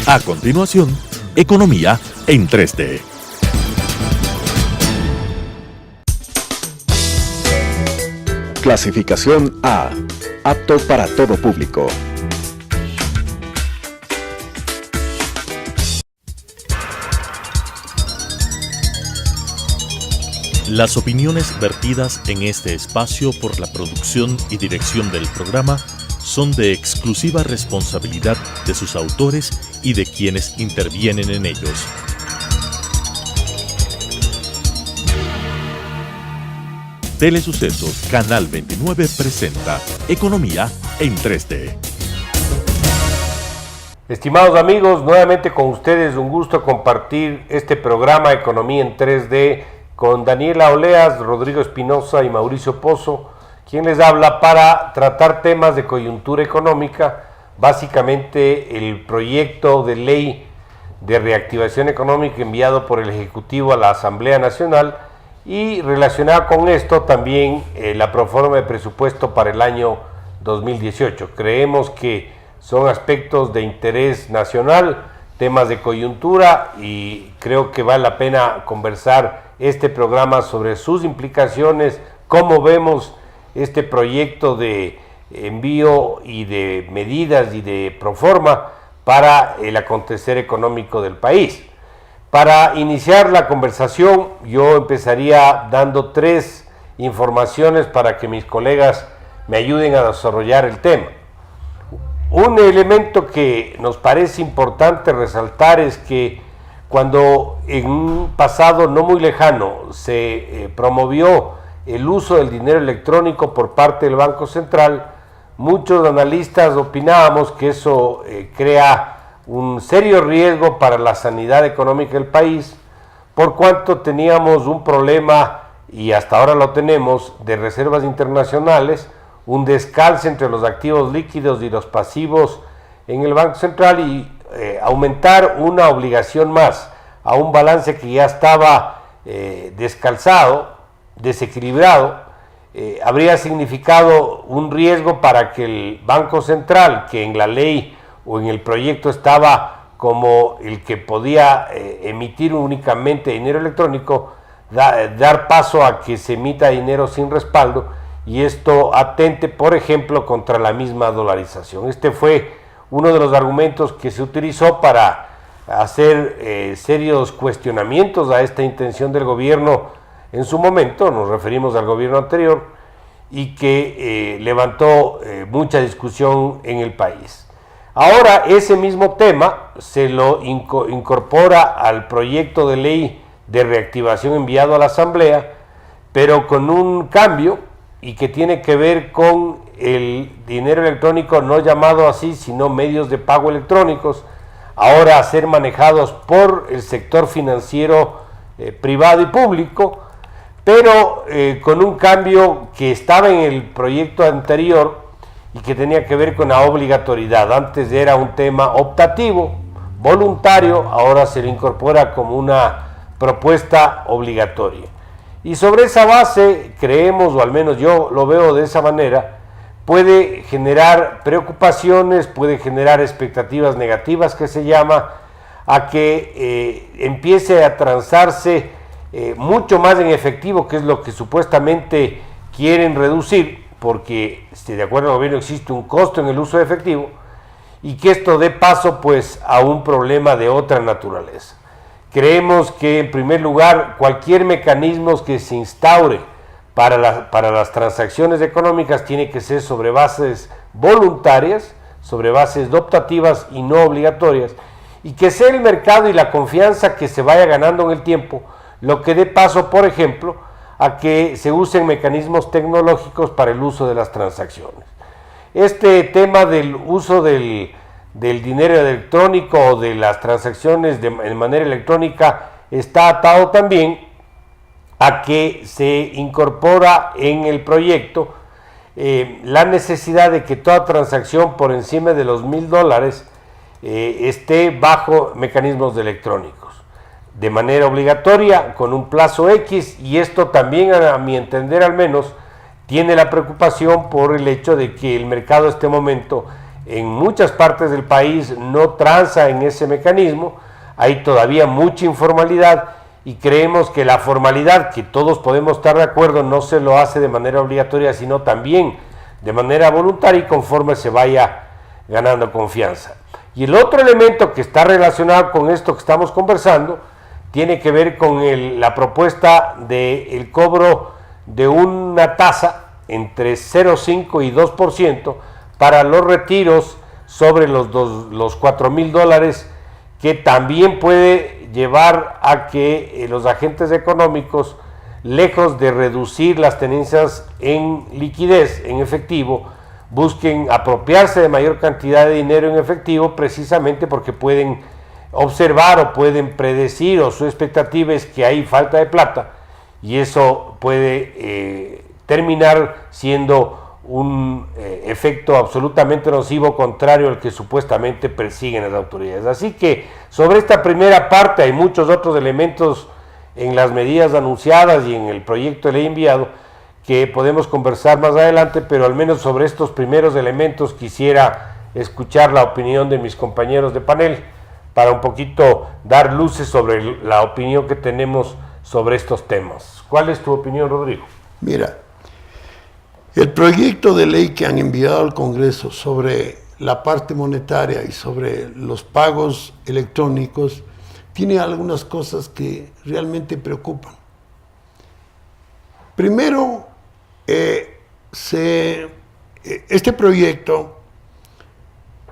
A continuación, Economía en 3D. Clasificación A. Apto para todo público. Las opiniones vertidas en este espacio por la producción y dirección del programa son de exclusiva responsabilidad de sus autores y de quienes intervienen en ellos. Telesucesos Canal 29 presenta Economía en 3D. Estimados amigos, nuevamente con ustedes un gusto compartir este programa Economía en 3D con Daniela Oleas, Rodrigo Espinosa y Mauricio Pozo, quien les habla para tratar temas de coyuntura económica, básicamente el proyecto de ley de reactivación económica enviado por el Ejecutivo a la Asamblea Nacional y relacionado con esto también la proforma de presupuesto para el año 2018. Creemos que son aspectos de interés nacional, temas de coyuntura, y creo que vale la pena conversar este programa sobre sus implicaciones, cómo vemos este proyecto de envío y de medidas y de proforma para el acontecer económico del país. Para iniciar la conversación, yo empezaría dando 3 informaciones para que mis colegas me ayuden a desarrollar el tema. Un elemento que nos parece importante resaltar es que cuando en un pasado no muy lejano se promovió el uso del dinero electrónico por parte del Banco Central, muchos analistas opinábamos que eso crea un serio riesgo para la sanidad económica del país, por cuanto teníamos un problema, y hasta ahora lo tenemos, de reservas internacionales, un descalce entre los activos líquidos y los pasivos en el Banco Central, y aumentar una obligación más a un balance que ya estaba descalzado, desequilibrado, habría significado un riesgo para que el Banco Central, que en la ley o en el proyecto estaba como el que podía emitir únicamente dinero electrónico, dar paso a que se emita dinero sin respaldo, y esto atente, por ejemplo, contra la misma dolarización. Este fue uno de los argumentos que se utilizó para hacer serios cuestionamientos a esta intención del gobierno en su momento, nos referimos al gobierno anterior, y que levantó mucha discusión en el país. Ahora ese mismo tema se lo incorpora al proyecto de ley de reactivación enviado a la Asamblea, pero con un cambio, y que tiene que ver con el dinero electrónico no llamado así, sino medios de pago electrónicos, ahora a ser manejados por el sector financiero privado y público, pero con un cambio que estaba en el proyecto anterior y que tenía que ver con la obligatoriedad. Antes era un tema optativo, voluntario, ahora se le incorpora como una propuesta obligatoria. Y sobre esa base creemos, o al menos yo lo veo de esa manera, puede generar preocupaciones, puede generar expectativas negativas, que se llama, a que empiece a transarse mucho más en efectivo, que es lo que supuestamente quieren reducir, porque de acuerdo al gobierno existe un costo en el uso de efectivo, y que esto dé paso pues a un problema de otra naturaleza. Creemos que en primer lugar cualquier mecanismo que se instaure para las transacciones económicas tiene que ser sobre bases voluntarias, sobre bases optativas y no obligatorias, y que sea el mercado y la confianza que se vaya ganando en el tiempo lo que dé paso, por ejemplo, a que se usen mecanismos tecnológicos para el uso de las transacciones. Este tema del uso del dinero electrónico o de las transacciones de manera electrónica está atado también a que se incorpora en el proyecto la necesidad de que toda transacción por encima de los $1,000 esté bajo mecanismos electrónicos, de manera obligatoria, con un plazo X, y esto también, a mi entender al menos, tiene la preocupación por el hecho de que el mercado en este momento en muchas partes del país no transa en ese mecanismo, hay todavía mucha informalidad y creemos que la formalidad, que todos podemos estar de acuerdo, no se lo hace de manera obligatoria, sino también de manera voluntaria y conforme se vaya ganando confianza. Y el otro elemento que está relacionado con esto que estamos conversando tiene que ver con la propuesta del cobro de una tasa entre 0,5 y 2% para los retiros sobre los $4,000, que también puede llevar a que los agentes económicos, lejos de reducir las tenencias en liquidez, en efectivo, busquen apropiarse de mayor cantidad de dinero en efectivo, precisamente porque pueden observar o pueden predecir, o su expectativa es que hay falta de plata, y eso puede terminar siendo un efecto absolutamente nocivo, contrario al que supuestamente persiguen las autoridades. Así que sobre esta primera parte hay muchos otros elementos en las medidas anunciadas y en el proyecto de ley enviado que podemos conversar más adelante, pero al menos sobre estos primeros elementos quisiera escuchar la opinión de mis compañeros de panel para un poquito dar luces sobre la opinión que tenemos sobre estos temas. ¿Cuál es tu opinión, Rodrigo? Mira, el proyecto de ley que han enviado al Congreso sobre la parte monetaria y sobre los pagos electrónicos tiene algunas cosas que realmente preocupan. Primero, este proyecto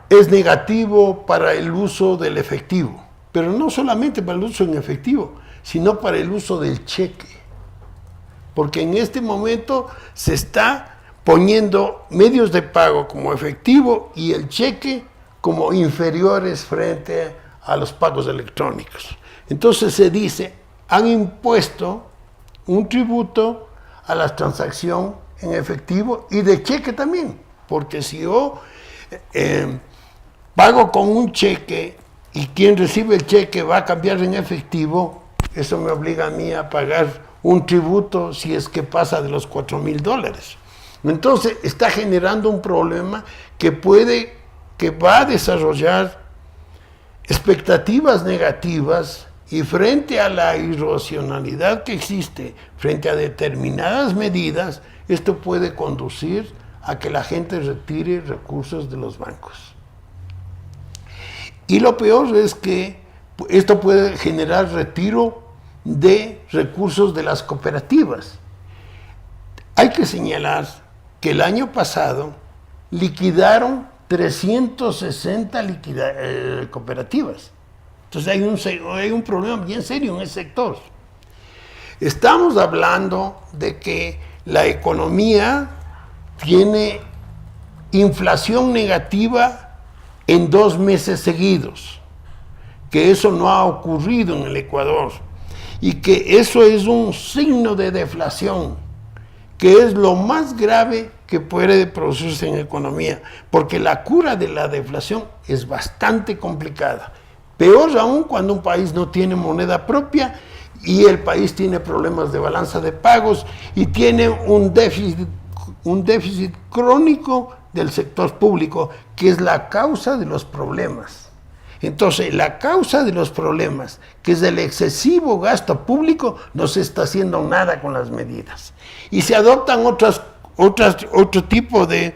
es negativo para el uso del efectivo, pero no solamente para el uso en efectivo, sino para el uso del cheque. Porque en este momento se está poniendo medios de pago como efectivo y el cheque como inferiores frente a los pagos electrónicos. Entonces se dice, han impuesto un tributo a la transacción en efectivo y de cheque también, porque si yo pago con un cheque y quien recibe el cheque va a cambiar en efectivo, eso me obliga a mí a pagar un tributo si es que pasa de los $4,000. Entonces está generando un problema que va a desarrollar expectativas negativas, y frente a la irracionalidad que existe frente a determinadas medidas, esto puede conducir a que la gente retire recursos de los bancos. Y lo peor es que esto puede generar retiro de recursos de las cooperativas. Hay que señalar que el año pasado liquidaron 360 cooperativas. Entonces hay un problema bien serio en ese sector. Estamos hablando de que la economía tiene inflación negativa en 2 meses seguidos, que eso no ha ocurrido en el Ecuador, y que eso es un signo de deflación, que es lo más grave que puede producirse en la economía, porque la cura de la deflación es bastante complicada. Peor aún cuando un país no tiene moneda propia y el país tiene problemas de balanza de pagos y tiene un déficit crónico del sector público, que es la causa de los problemas. Entonces, la causa de los problemas, que es el excesivo gasto público, no se está haciendo nada con las medidas. Y se adoptan otro tipo de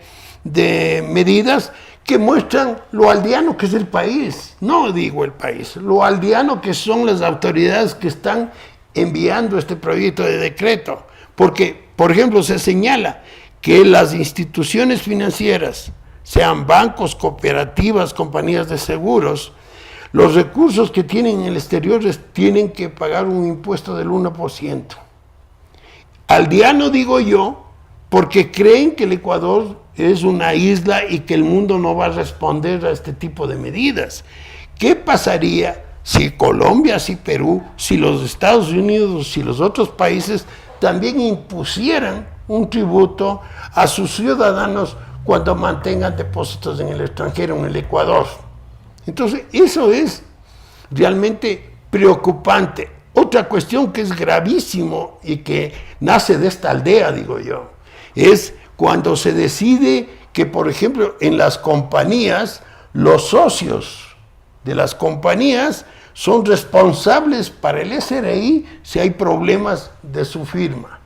medidas que muestran lo aldeano que es el país, no digo el país, lo aldeano que son las autoridades que están enviando este proyecto de decreto. Porque, por ejemplo, se señala que las instituciones financieras, sean bancos, cooperativas, compañías de seguros, los recursos que tienen en el exterior tienen que pagar un impuesto del 1%. Aldeano digo yo, porque creen que el Ecuador es una isla y que el mundo no va a responder a este tipo de medidas. ¿Qué pasaría si Colombia, si Perú, si los Estados Unidos, si los otros países también impusieran un tributo a sus ciudadanos cuando mantengan depósitos en el extranjero, en el Ecuador? Entonces, eso es realmente preocupante. Otra cuestión que es gravísimo y que nace de esta aldea, digo yo, es cuando se decide que, por ejemplo, en las compañías, los socios de las compañías son responsables para el SRI si hay problemas de su firma.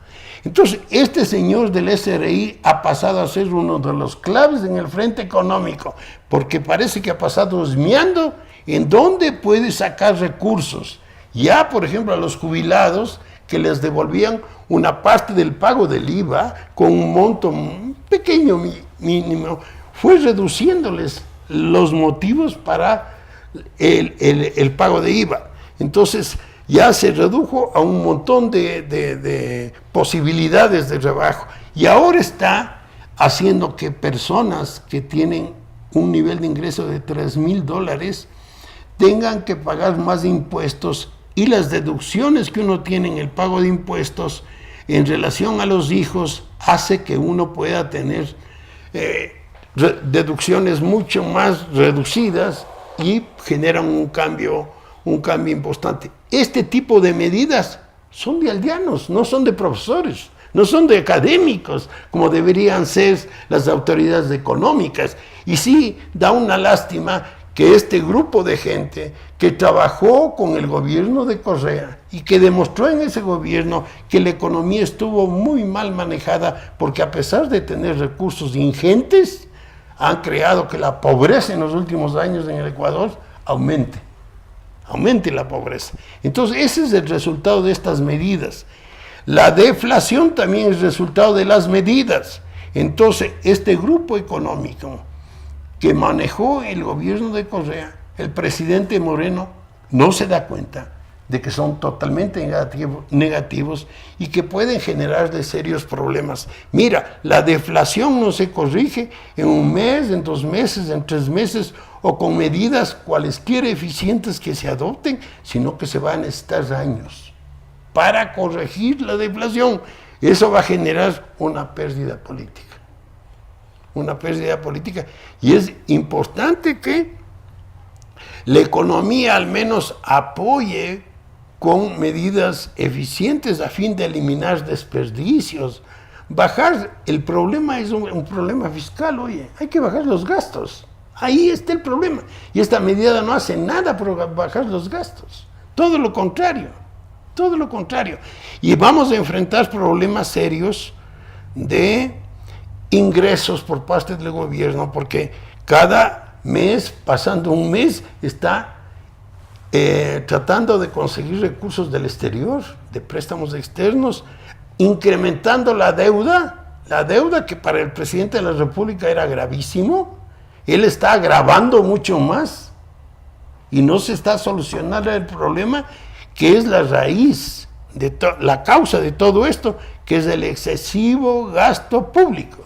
Entonces, este señor del SRI ha pasado a ser uno de los claves en el frente económico, porque parece que ha pasado husmeando en dónde puede sacar recursos. Ya, por ejemplo, a los jubilados que les devolvían una parte del pago del IVA con un monto pequeño, mínimo, fue reduciéndoles los motivos para el pago de IVA. Entonces, ya se redujo a un montón de posibilidades de rebajo. Y ahora está haciendo que personas que tienen un nivel de ingreso de $3,000 tengan que pagar más impuestos, y las deducciones que uno tiene en el pago de impuestos en relación a los hijos hace que uno pueda tener deducciones mucho más reducidas y generan un cambio importante. Este tipo de medidas son de aldeanos, no son de profesores, no son de académicos, como deberían ser las autoridades económicas. Y sí, da una lástima que este grupo de gente que trabajó con el gobierno de Correa y que demostró en ese gobierno que la economía estuvo muy mal manejada, porque a pesar de tener recursos ingentes, han creado que la pobreza en los últimos años en el Ecuador aumente la pobreza. Entonces, ese es el resultado de estas medidas. La deflación también es resultado de las medidas. Entonces, este grupo económico que manejó el gobierno de Correa, el presidente Moreno, no se da cuenta de que son totalmente negativos y que pueden generarle serios problemas. Mira, la deflación no se corrige en un mes, en 2 meses, en 3 meses, o con medidas cualesquiera eficientes que se adopten, sino que se van a necesitar años para corregir la deflación. Eso va a generar una pérdida política. Y es importante que la economía al menos apoye con medidas eficientes a fin de eliminar desperdicios. El problema es un problema fiscal, oye, hay que bajar los gastos. Ahí está el problema. Y esta medida no hace nada por bajar los gastos. Todo lo contrario. Y vamos a enfrentar problemas serios de ingresos por parte del gobierno, porque cada mes, pasando un mes, está tratando de conseguir recursos del exterior, de préstamos externos, incrementando la deuda que para el presidente de la República era gravísimo. Él está agravando mucho más y no se está solucionando el problema, que es la raíz, la causa de todo esto, que es el excesivo gasto público.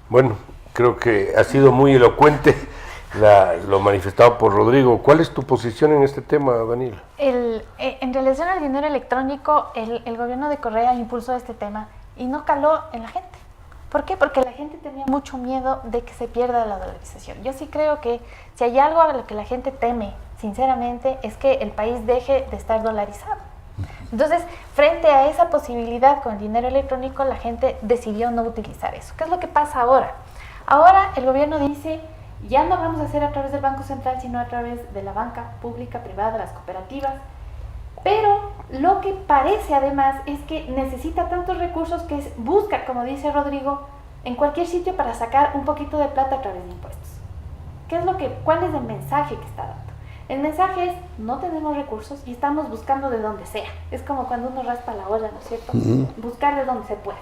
Bueno, creo que ha sido muy elocuente lo manifestado por Rodrigo. ¿Cuál es tu posición en este tema, Daniela? En relación al dinero electrónico, el gobierno de Correa impulsó este tema y no caló en la gente. ¿Por qué? Porque la gente tenía mucho miedo de que se pierda la dolarización. Yo sí creo que si hay algo a lo que la gente teme, sinceramente, es que el país deje de estar dolarizado. Entonces, frente a esa posibilidad con el dinero electrónico, la gente decidió no utilizar eso. ¿Qué es lo que pasa ahora? Ahora el gobierno dice, ya no vamos a hacer a través del Banco Central, sino a través de la banca pública, privada, las cooperativas. Pero lo que parece además es que necesita tantos recursos que busca, como dice Rodrigo, en cualquier sitio para sacar un poquito de plata a través de impuestos. ¿Cuál es el mensaje que está dando? El mensaje es, no tenemos recursos y estamos buscando de donde sea. Es como cuando uno raspa la olla, ¿no es cierto? Buscar de donde se pueda.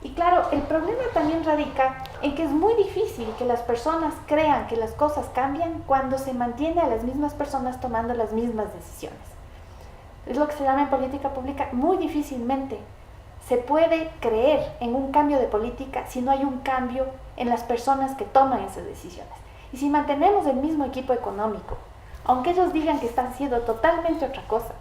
Y claro, el problema también radica en que es muy difícil que las personas crean que las cosas cambian cuando se mantiene a las mismas personas tomando las mismas decisiones. Es lo que se llama en política pública, muy difícilmente se puede creer en un cambio de política si no hay un cambio en las personas que toman esas decisiones. Y si mantenemos el mismo equipo económico, aunque ellos digan que están haciendo totalmente otra cosa,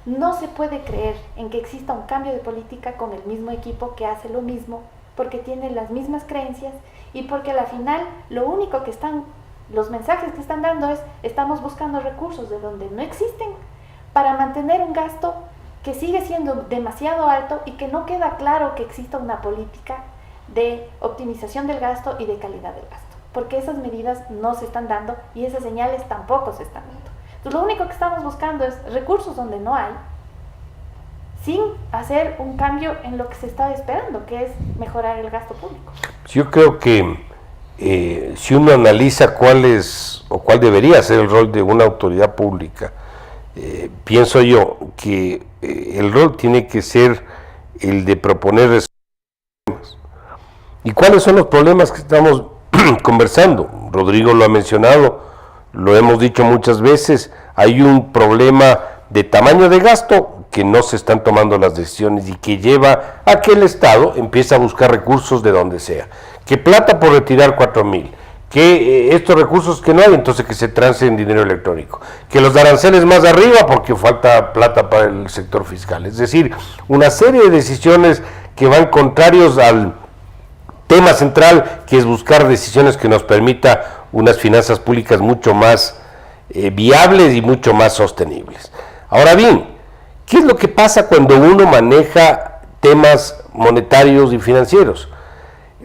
no se puede creer en que exista un cambio de política con el mismo equipo que hace lo mismo, porque tiene las mismas creencias y porque al final los mensajes que están dando es, estamos buscando recursos de donde no existen para mantener un gasto que sigue siendo demasiado alto y que no queda claro que exista una política de optimización del gasto y de calidad del gasto, porque esas medidas no se están dando y esas señales tampoco se están dando. Entonces, lo único que estamos buscando es recursos donde no hay, sin hacer un cambio en lo que se estaba esperando, que es mejorar el gasto público. Yo creo que si uno analiza cuál es o cuál debería ser el rol de una autoridad pública, pienso yo que el rol tiene que ser el de proponer resoluciones. ¿Y cuáles son los problemas que estamos conversando? Rodrigo lo ha mencionado, lo hemos dicho muchas veces, hay un problema de tamaño de gasto, que no se están tomando las decisiones y que lleva a que el Estado empiece a buscar recursos de donde sea. Que plata por retirar 4.000, que estos recursos que no hay, entonces que se trance en dinero electrónico, que los aranceles más arriba porque falta plata para el sector fiscal. Es decir, una serie de decisiones que van contrarios al tema central, que es buscar decisiones que nos permita unas finanzas públicas mucho más viables y mucho más sostenibles. Ahora bien, ¿qué es lo que pasa cuando uno maneja temas monetarios y financieros?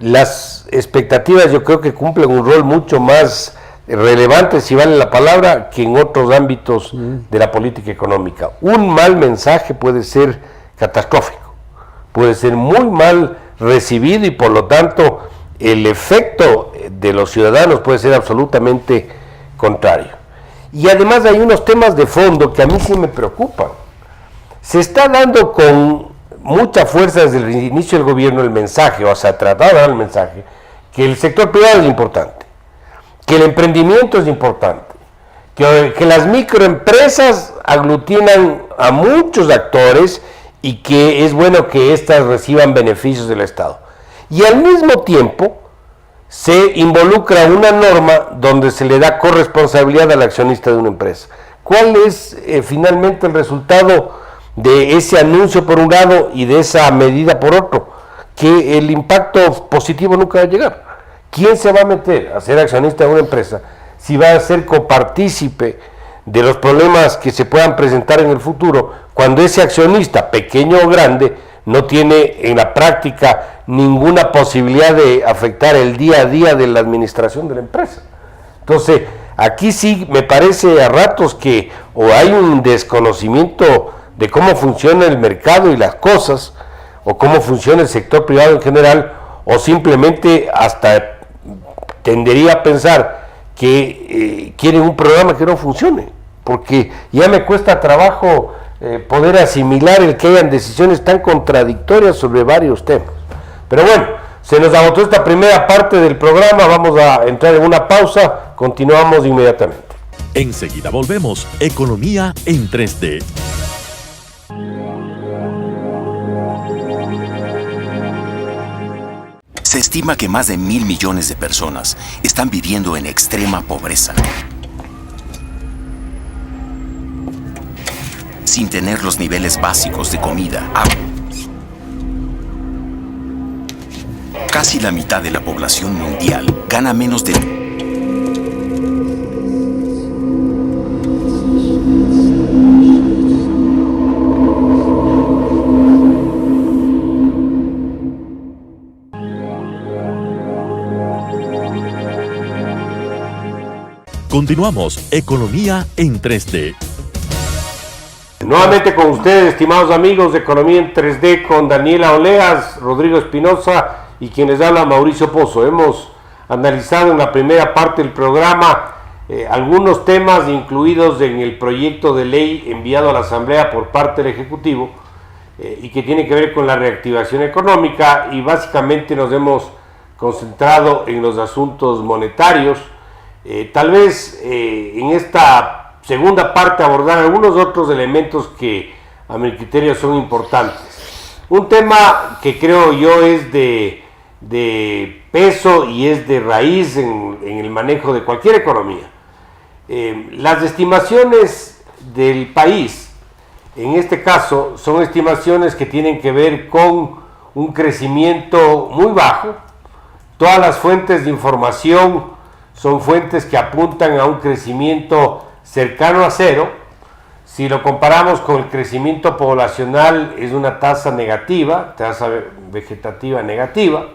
Las expectativas yo creo que cumplen un rol mucho más relevante, si vale la palabra, que en otros ámbitos de la política económica. Un mal mensaje puede ser catastrófico, puede ser muy mal recibido y por lo tanto el efecto de los ciudadanos puede ser absolutamente contrario. Y además hay unos temas de fondo que a mí sí me preocupan. Se está dando con mucha fuerza desde el inicio del gobierno el mensaje, o sea, tratado de dar el mensaje, que el sector privado es importante, que el emprendimiento es importante, que las microempresas aglutinan a muchos actores y que es bueno que éstas reciban beneficios del Estado. Y al mismo tiempo se involucra una norma donde se le da corresponsabilidad al accionista de una empresa. ¿Cuál es finalmente el resultado de ese anuncio por un lado y de esa medida por otro? Que el impacto positivo nunca va a llegar. ¿Quién se va a meter a ser accionista de una empresa si va a ser copartícipe de los problemas que se puedan presentar en el futuro cuando ese accionista, pequeño o grande, no tiene en la práctica ninguna posibilidad de afectar el día a día de la administración de la empresa? Entonces, aquí sí me parece a ratos que o hay un desconocimiento de cómo funciona el mercado y las cosas, o cómo funciona el sector privado en general, o simplemente hasta tendería a pensar que quieren un programa que no funcione, porque ya me cuesta trabajo poder asimilar el que hayan decisiones tan contradictorias sobre varios temas. Pero bueno, se nos agotó esta primera parte del programa, vamos a entrar en una pausa, continuamos inmediatamente. Enseguida volvemos, Economía en 3D. Se estima que más de 1.000 millones de personas están viviendo en extrema pobreza, sin tener los niveles básicos de comida, agua. Casi la mitad de la población mundial gana menos de Continuamos, Economía en 3D. Nuevamente con ustedes, estimados amigos de Economía en 3D, con Daniela Oleas, Rodrigo Espinosa y quien les habla, Mauricio Pozo. Hemos analizado en la primera parte del programa algunos temas incluidos en el proyecto de ley enviado a la Asamblea por parte del Ejecutivo y que tiene que ver con la reactivación económica, y básicamente nos hemos concentrado en los asuntos monetarios. Tal vez en esta segunda parte abordar algunos otros elementos que a mi criterio son importantes. Un tema que creo yo es de peso y es de raíz en el manejo de cualquier economía. Las estimaciones del país, en este caso, son estimaciones que tienen que ver con un crecimiento muy bajo. Todas las fuentes de información son fuentes que apuntan a un crecimiento cercano a cero. Si lo comparamos con el crecimiento poblacional, es una tasa negativa, tasa vegetativa negativa.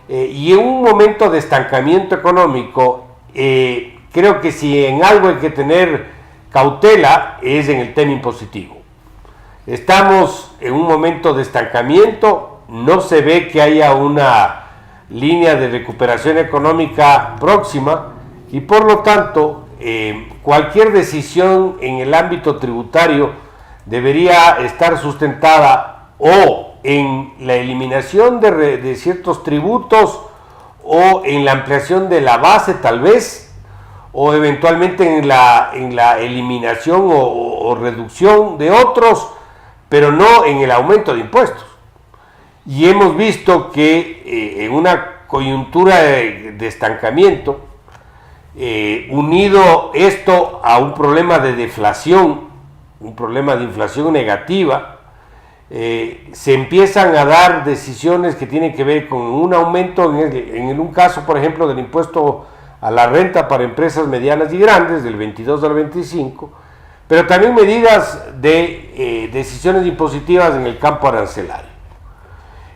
y en un momento de estancamiento económico, creo que si en algo hay que tener cautela es en el tema impositivo. Estamos en un momento de estancamiento, no se ve que haya una línea de recuperación económica próxima y por lo tanto cualquier decisión en el ámbito tributario debería estar sustentada o en la eliminación de ciertos tributos o en la ampliación de la base tal vez, o eventualmente en la eliminación o reducción de otros, pero no en el aumento de impuestos. Y hemos visto que en una coyuntura de estancamiento, unido esto a un problema de deflación, un problema de inflación negativa, se empiezan a dar decisiones que tienen que ver con un aumento, en un caso por ejemplo del impuesto a la renta para empresas medianas y grandes, del 22 al 25, pero también medidas de decisiones impositivas en el campo arancelario.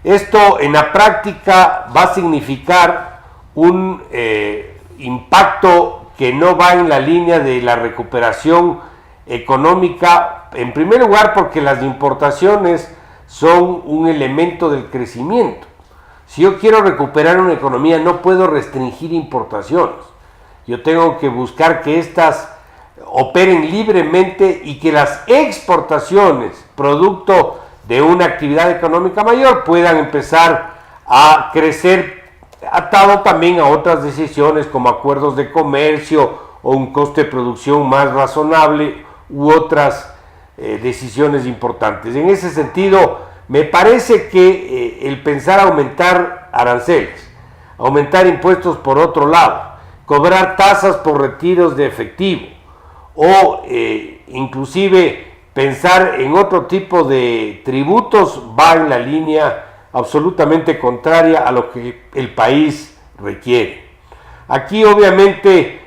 Esto en la práctica va a significar un impacto que no va en la línea de la recuperación económica, en primer lugar porque las importaciones son un elemento del crecimiento. Si yo quiero recuperar una economía no puedo restringir importaciones, yo tengo que buscar que éstas operen libremente y que las exportaciones, producto de una actividad económica mayor, puedan empezar a crecer, atado también a otras decisiones como acuerdos de comercio o un coste de producción más razonable u otras decisiones importantes. En ese sentido, me parece que el pensar aumentar aranceles, aumentar impuestos por otro lado, cobrar tasas por retiros de efectivo o inclusive pensar en otro tipo de tributos va en la línea absolutamente contraria a lo que el país requiere. Aquí obviamente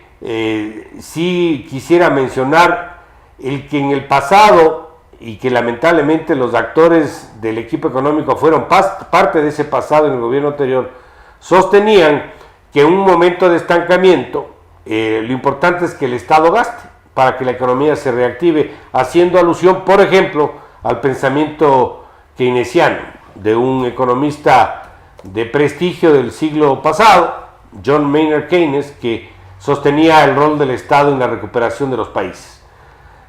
sí quisiera mencionar el que en el pasado, y que lamentablemente los actores del equipo económico fueron parte de ese pasado en el gobierno anterior, sostenían que en un momento de estancamiento lo importante es que el Estado gaste para que la economía se reactive, haciendo alusión, por ejemplo, al pensamiento keynesiano de un economista de prestigio del siglo pasado, John Maynard Keynes, que sostenía el rol del Estado en la recuperación de los países.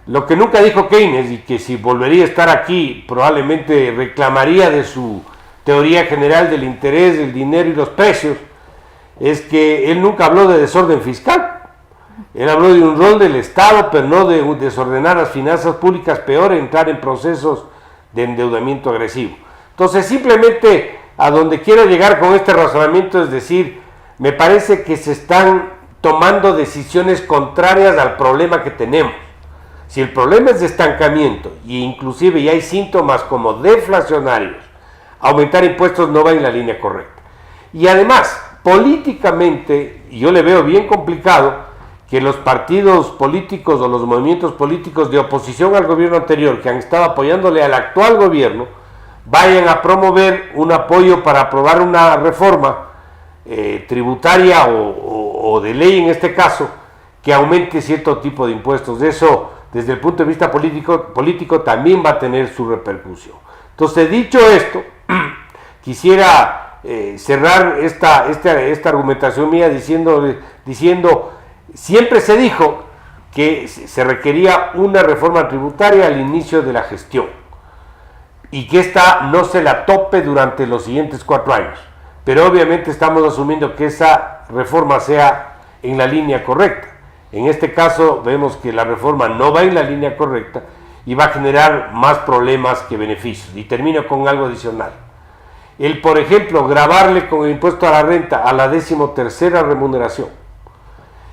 Lo que nunca dijo Keynes, y que si volvería a estar aquí probablemente reclamaría de su teoría general del interés, del dinero y los precios, es que él nunca habló de desorden fiscal. Él habló de un rol del Estado, pero no de desordenar las finanzas públicas, peor entrar en procesos de endeudamiento agresivo. Entonces, simplemente a donde quiero llegar con este razonamiento es decir, me parece que se están tomando decisiones contrarias al problema que tenemos. Si el problema es de estancamiento e inclusive ya hay síntomas como deflacionarios, aumentar impuestos no va en la línea correcta. Y además, políticamente, yo le veo bien complicado que los partidos políticos o los movimientos políticos de oposición al gobierno anterior que han estado apoyándole al actual gobierno vayan a promover un apoyo para aprobar una reforma tributaria o de ley en este caso que aumente cierto tipo de impuestos. Eso desde el punto de vista político también va a tener su repercusión. Entonces, dicho esto, quisiera cerrar esta argumentación mía diciendo siempre se dijo que se requería una reforma tributaria al inicio de la gestión y que esta no se la tope durante los siguientes 4 años, pero obviamente estamos asumiendo que esa reforma sea en la línea correcta. En este caso vemos que la reforma no va en la línea correcta y va a generar más problemas que beneficios. Y termino con algo adicional. Por ejemplo, gravarle con el impuesto a la renta a la 13ª remuneración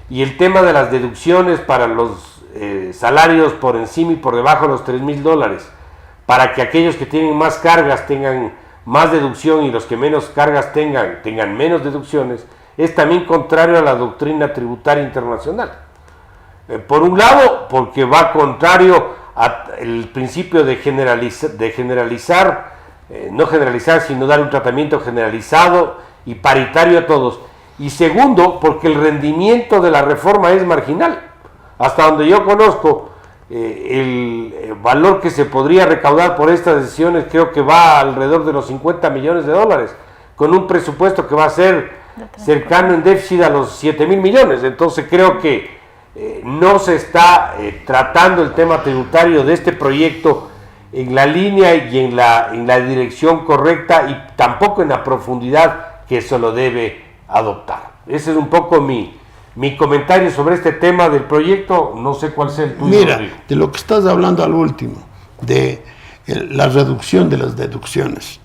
y el tema de las deducciones para los salarios por encima y por debajo de los $3,000, para que aquellos que tienen más cargas tengan más deducción y los que menos cargas tengan menos deducciones, es también contrario a la doctrina tributaria internacional. Por un lado, porque va contrario al principio de generalizar, no generalizar, sino dar un tratamiento generalizado y paritario a todos. Y segundo, porque el rendimiento de la reforma es marginal. Hasta donde yo conozco, el valor que se podría recaudar por estas decisiones creo que va alrededor de los 50 millones de dólares, con un presupuesto que va a ser cercano en déficit a los 7 mil millones. Entonces creo que no se está tratando el tema tributario de este proyecto en la línea y en la dirección correcta, y tampoco en la profundidad que se lo debe adoptar. Ese es un poco mi comentario sobre este tema del proyecto. No sé cuál sea el tuyo. Mira, Rodrigo. de lo que estás hablando al último, de la reducción de las deducciones.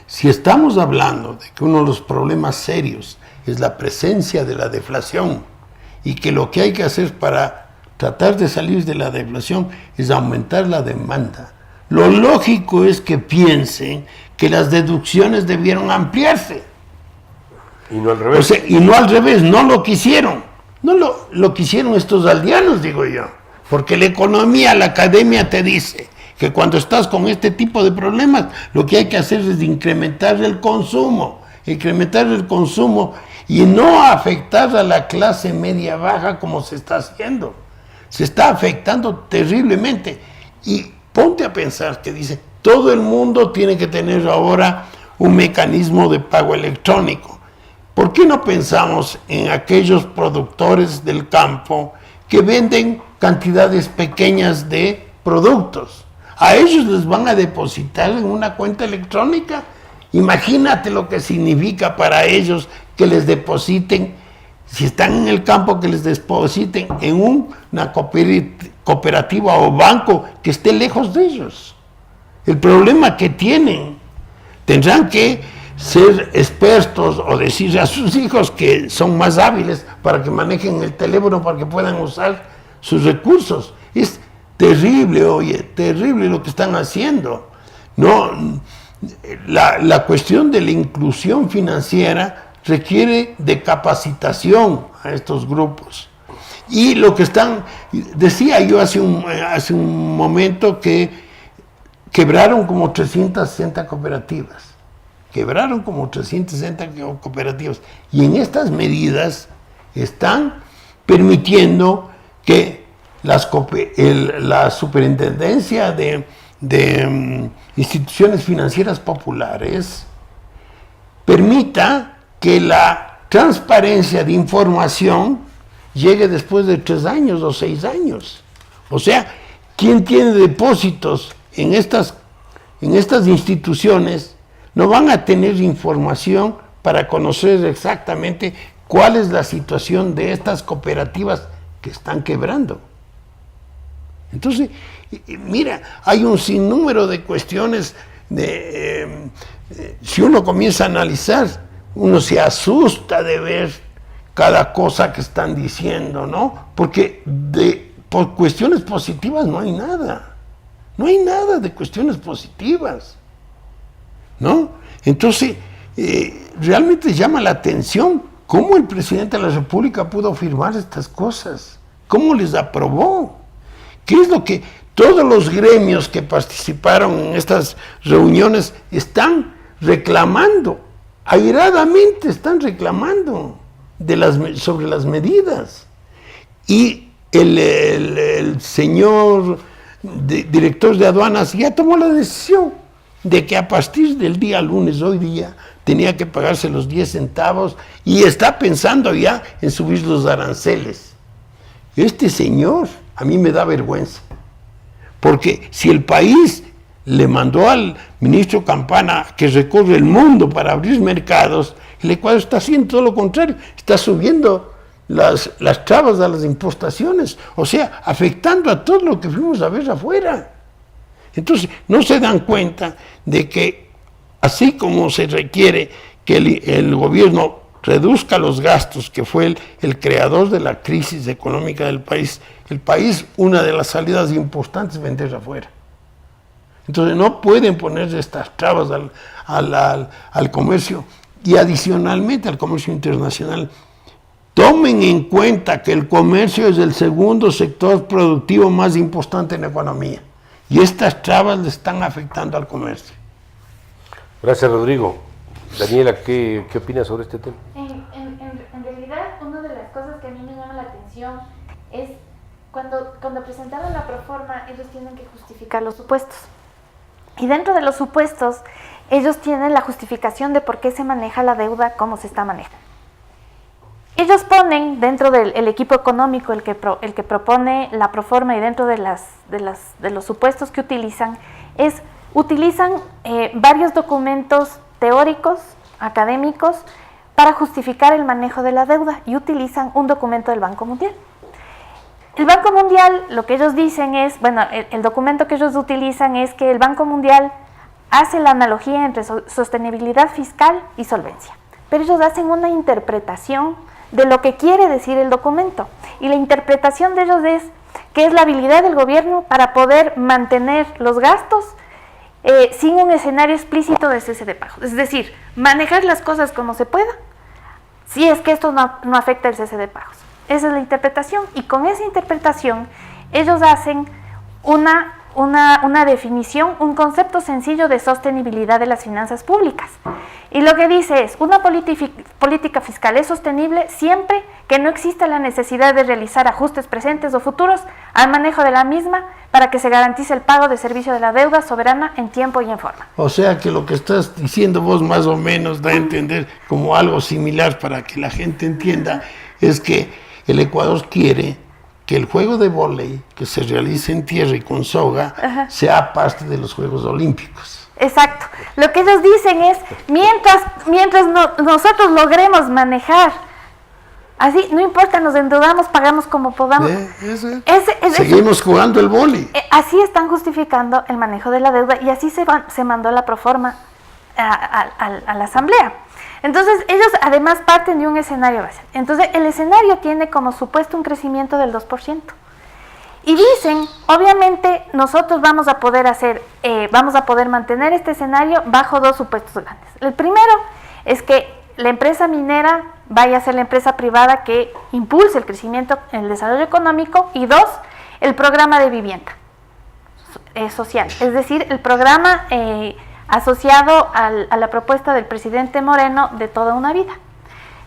Si estamos hablando de que uno de los problemas serios es la presencia de la deflación, y que lo que hay que hacer para tratar de salir de la deflación es aumentar la demanda, lo lógico es que piensen que las deducciones debieron ampliarse. Y no al revés. O sea, y no al revés, no lo quisieron. No lo quisieron estos aldeanos, digo yo. Porque la economía, la academia te dice que cuando estás con este tipo de problemas, lo que hay que hacer es incrementar el consumo y no afectar a la clase media baja como se está haciendo. Se está afectando terriblemente. Y ponte a pensar que dice, todo el mundo tiene que tener ahora un mecanismo de pago electrónico. ¿Por qué no pensamos en aquellos productores del campo que venden cantidades pequeñas de productos? A ellos les van a depositar en una cuenta electrónica. Imagínate lo que significa para ellos que les depositen, si están en el campo, que les depositen en una cooperativa o banco que esté lejos de ellos. El problema que tienen, tendrán que ser expertos o decirle a sus hijos que son más hábiles para que manejen el teléfono, para que puedan usar sus recursos. Es terrible, oye, terrible lo que están haciendo. No, la cuestión de la inclusión financiera requiere de capacitación a estos grupos. Y lo que decía yo hace un momento que quebraron como 360 cooperativas. Y en estas medidas están permitiendo que la superintendencia de instituciones financieras populares permita que la transparencia de información llegue después de 3 años o 6 años. O sea, quien tiene depósitos en estas instituciones no van a tener información para conocer exactamente cuál es la situación de estas cooperativas que están quebrando. Entonces, mira, hay un sinnúmero de cuestiones. Si uno comienza a analizar, uno se asusta de ver cada cosa que están diciendo, ¿no? Porque por cuestiones positivas no hay nada. No hay nada de cuestiones positivas, ¿no? Entonces, realmente llama la atención cómo el presidente de la República pudo firmar estas cosas, cómo les aprobó, qué es lo que todos los gremios que participaron en estas reuniones están reclamando, airadamente están reclamando sobre las medidas. Y el señor director de aduanas ya tomó la decisión de que a partir del día lunes, hoy día, tenía que pagarse los 10 centavos y está pensando ya en subir los aranceles. Este señor, a mí me da vergüenza, porque si el país le mandó al ministro Campana que recorre el mundo para abrir mercados, el Ecuador está haciendo todo lo contrario, está subiendo las trabas a las importaciones, o sea, afectando a todo lo que fuimos a ver afuera. Entonces, no se dan cuenta de que así como se requiere que el gobierno reduzca los gastos, que fue el creador de la crisis económica del país, una de las salidas importantes es vender afuera. Entonces, no pueden poner estas trabas al comercio y adicionalmente al comercio internacional. Tomen en cuenta que el comercio es el segundo sector productivo más importante en la economía. Y estas trabas le están afectando al comercio. Gracias, Rodrigo. Daniela, ¿qué opinas sobre este tema? En realidad, una de las cosas que a mí me llama la atención es cuando presentaron la proforma, ellos tienen que justificar los supuestos. Y dentro de los supuestos, ellos tienen la justificación de por qué se maneja la deuda, cómo se está manejando. Ellos ponen dentro del equipo económico, el que propone la proforma, y dentro de los supuestos que utilizan varios documentos teóricos, académicos, para justificar el manejo de la deuda, y utilizan un documento del Banco Mundial. El Banco Mundial, lo que ellos dicen es, el documento que ellos utilizan es que el Banco Mundial hace la analogía entre sostenibilidad fiscal y solvencia, pero ellos hacen una interpretación de lo que quiere decir el documento, y la interpretación de ellos es que es la habilidad del gobierno para poder mantener los gastos sin un escenario explícito de cese de pagos, es decir, manejar las cosas como se pueda, si es que esto no afecta el cese de pagos. Esa es la interpretación, y con esa interpretación ellos hacen una definición, un concepto sencillo de sostenibilidad de las finanzas públicas. Y lo que dice es, una política fiscal es sostenible siempre que no exista la necesidad de realizar ajustes presentes o futuros al manejo de la misma para que se garantice el pago de servicio de la deuda soberana en tiempo y en forma. O sea que lo que estás diciendo vos más o menos da a entender como algo similar para que la gente entienda, es que el Ecuador quiere que el juego de vóley que se realice en tierra y con soga sea parte de los Juegos Olímpicos. Exacto. Lo que ellos dicen es, mientras nosotros logremos manejar, así, no importa, nos endeudamos, pagamos como podamos. Seguimos jugando el vóley. Así están justificando el manejo de la deuda, y así se mandó la proforma a la Asamblea. Entonces, ellos además parten de un escenario base. Entonces, el escenario tiene como supuesto un crecimiento del 2%. Y dicen, obviamente, nosotros vamos a poder mantener este escenario bajo dos supuestos grandes. El primero es que la empresa minera vaya a ser la empresa privada que impulse el crecimiento, el desarrollo económico, y dos, el programa de vivienda social, es decir, el programa asociado a la propuesta del presidente Moreno de toda una vida.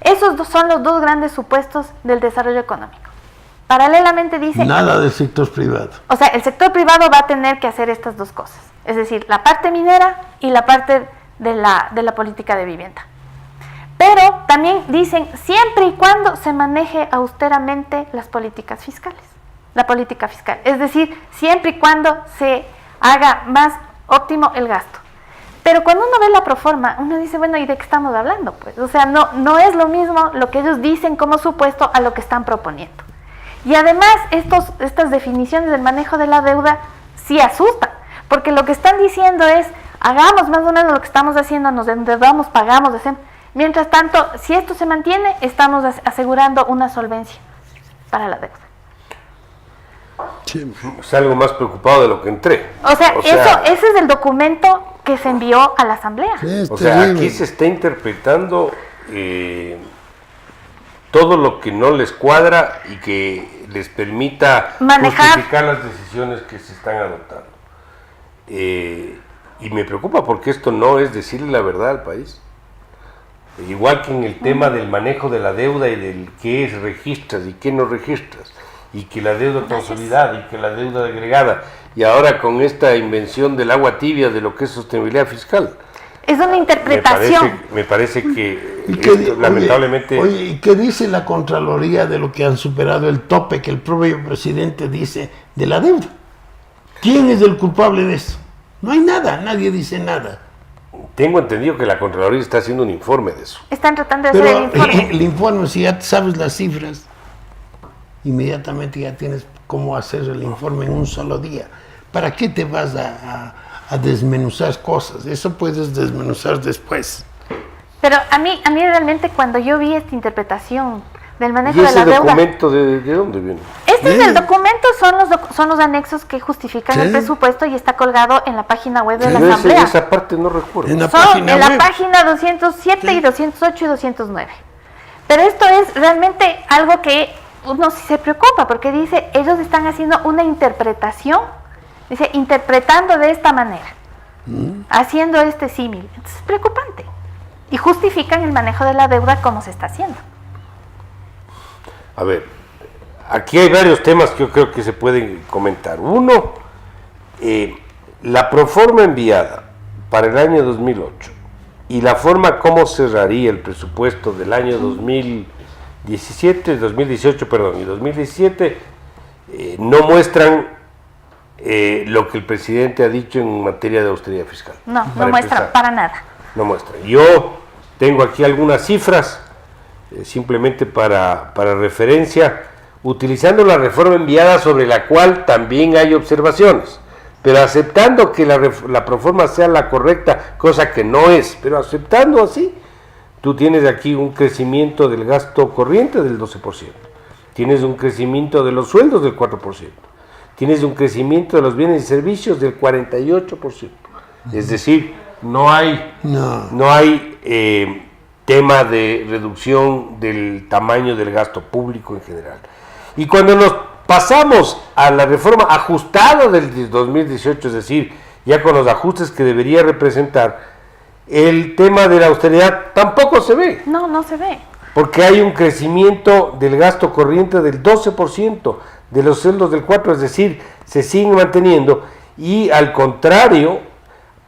Esos son los dos grandes supuestos del desarrollo económico. Paralelamente dice... Nada del sector privado. O sea, el sector privado va a tener que hacer estas dos cosas, es decir, la parte minera y la parte de la política de vivienda. Pero también dicen, siempre y cuando se maneje austeramente las políticas fiscales, la política fiscal, es decir, siempre y cuando se haga más óptimo el gasto. Pero cuando uno ve la proforma, uno dice, bueno, ¿y de qué estamos hablando? Pues, o sea, no es lo mismo lo que ellos dicen como supuesto a lo que están proponiendo. Y además, estas definiciones del manejo de la deuda sí asustan, porque lo que están diciendo es, hagamos más o menos lo que estamos haciendo, nos endeudamos, pagamos, hacemos. Mientras tanto, si esto se mantiene, estamos asegurando una solvencia para la deuda. Sí. Salgo más preocupado de lo que entré. O sea, ese es el documento que se envió a la Asamblea. Sí, o sea, aquí se está interpretando todo lo que no les cuadra y que les permita justificar las decisiones que se están adoptando. Y me preocupa porque esto no es decirle la verdad al país. Igual que en el tema del manejo de la deuda y del qué registras y qué no registras, y que la deuda consolidada y que la deuda agregada, y ahora con esta invención del agua tibia de lo que es sostenibilidad fiscal. Es una interpretación. Me parece que esto, lamentablemente... Oye, ¿y qué dice la Contraloría de lo que han superado el tope que el propio presidente dice de la deuda? ¿Quién es el culpable de eso? No hay nada, nadie dice nada. Tengo entendido que la Contraloría está haciendo un informe de eso. Están tratando de hacer el informe. El informe, si ya sabes las cifras, inmediatamente ya tienes cómo hacer el informe en un solo día. ¿Para qué te vas a desmenuzar cosas? Eso puedes desmenuzar después. Pero a mí realmente cuando yo vi esta interpretación del manejo ¿Y de la deuda... ese documento de dónde viene? Este es el documento, son los anexos que justifican el presupuesto y está colgado en la página web de la Asamblea. Esa parte no recuerdo. En la página 207 y 208 y 209. Pero esto es realmente algo que uno sí se preocupa, porque dice, ellos están haciendo una interpretación, dice, interpretando de esta manera, haciendo este símil. Entonces es preocupante. y justifican el manejo de la deuda como se está haciendo. A ver, aquí hay varios temas que yo creo que se pueden comentar. Uno, la proforma enviada para el año 2008 y la forma como cerraría el presupuesto del año 2017 y 2017 no muestran lo que el presidente ha dicho en materia de austeridad fiscal. No muestran para nada. No muestran. Yo tengo aquí algunas cifras, simplemente para referencia, utilizando la reforma enviada sobre la cual también hay observaciones, pero aceptando que la proforma sea la correcta, cosa que no es, pero aceptando así, tú tienes aquí un crecimiento del gasto corriente del 12%, tienes un crecimiento de los sueldos del 4%, tienes un crecimiento de los bienes y servicios del 48%, es decir, no hay tema de reducción del tamaño del gasto público en general. Y cuando nos pasamos a la reforma ajustada del 2018, es decir, ya con los ajustes que debería representar, el tema de la austeridad tampoco se ve. No se ve. Porque hay un crecimiento del gasto corriente del 12%, de los sueldos del 4%, es decir, se siguen manteniendo, y al contrario,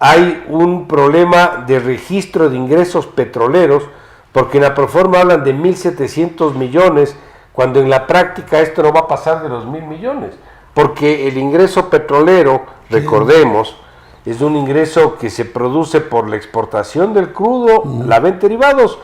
hay un problema de registro de ingresos petroleros, porque en la proforma hablan de 1.700 millones, cuando en la práctica esto no va a pasar de los 1.000 millones, porque el ingreso petrolero, recordemos, es un ingreso que se produce por la exportación del crudo, la venta de derivados,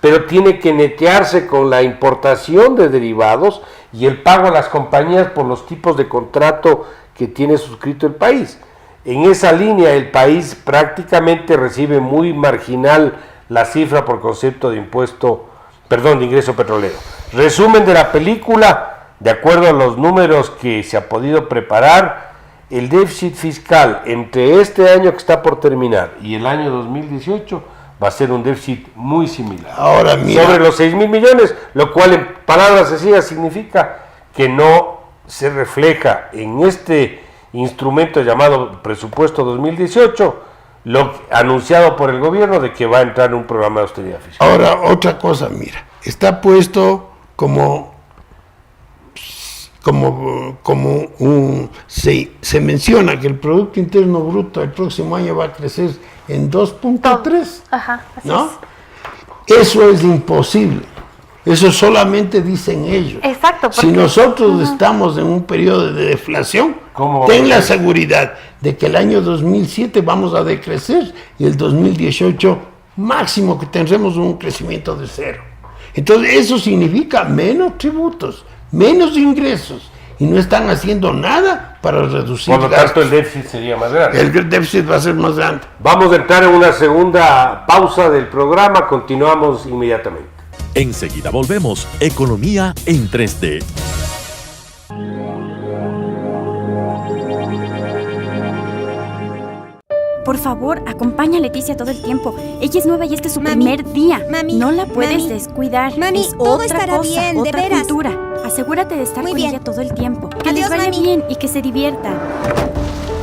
pero tiene que netearse con la importación de derivados y el pago a las compañías por los tipos de contrato que tiene suscrito el país. En esa línea el país prácticamente recibe muy marginal la cifra por concepto de de ingreso petrolero. Resumen de la película, de acuerdo a los números que se ha podido preparar, el déficit fiscal entre este año que está por terminar y el año 2018 va a ser un déficit muy similar. Ahora mira, sobre los 6.000 millones, lo cual en palabras sencillas significa que no se refleja en este instrumento llamado presupuesto 2018 lo anunciado por el gobierno de que va a entrar en un programa de austeridad fiscal. ahora otra cosa, mira, está puesto se menciona que el Producto Interno Bruto el próximo año va a crecer en 2.3. Ajá, así ¿no? es. Eso es imposible. Eso solamente dicen ellos. Exacto. Si nosotros estamos en un periodo de deflación, ten la seguridad de que el año 2007 vamos a decrecer y el 2018 máximo que tendremos un crecimiento de 0. Entonces eso significa menos tributos, menos ingresos, y no están haciendo nada para reducir Por lo tanto, el déficit sería más grande. El déficit va a ser más grande. Vamos a entrar en una segunda pausa del programa, continuamos inmediatamente. Enseguida volvemos. Economía en 3D. Por favor, acompaña a Leticia todo el tiempo. Ella es nueva y este es su primer día. Mami, no la puedes descuidar. Mami, es todo otra estará cosa, bien, de otra veras. cultura. Asegúrate de estar Muy con bien. ella todo el tiempo. Que Adiós, les vaya mami. bien y que se divierta.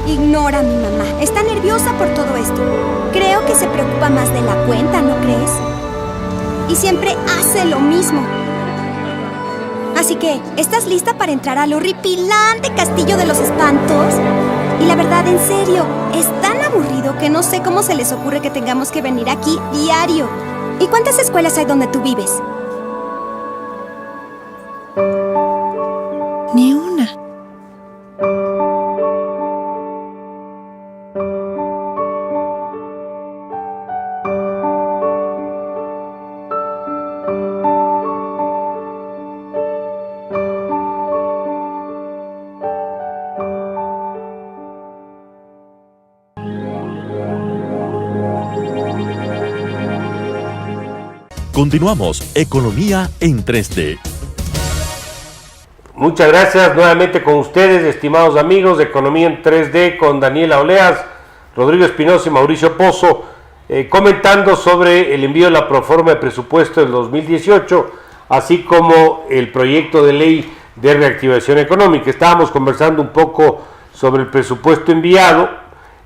Ignora a mi mamá. Está nerviosa por todo esto. Creo que se preocupa más de la cuenta, ¿no crees? Y siempre hace lo mismo. Así que, ¿estás lista para entrar al horripilante castillo de los espantos? Y la verdad, en serio, es tan aburrido que no sé cómo se les ocurre que tengamos que venir aquí diario. ¿Y cuántas escuelas hay donde tú vives? Ni una. Continuamos. Economía en 3D. Muchas gracias nuevamente con ustedes, estimados amigos de Economía en 3D, con Daniela Oleas, Rodrigo Espinosa y Mauricio Pozo, comentando sobre el envío de la proforma de presupuesto del 2018, así como el proyecto de ley de reactivación económica. Estábamos conversando un poco sobre el presupuesto enviado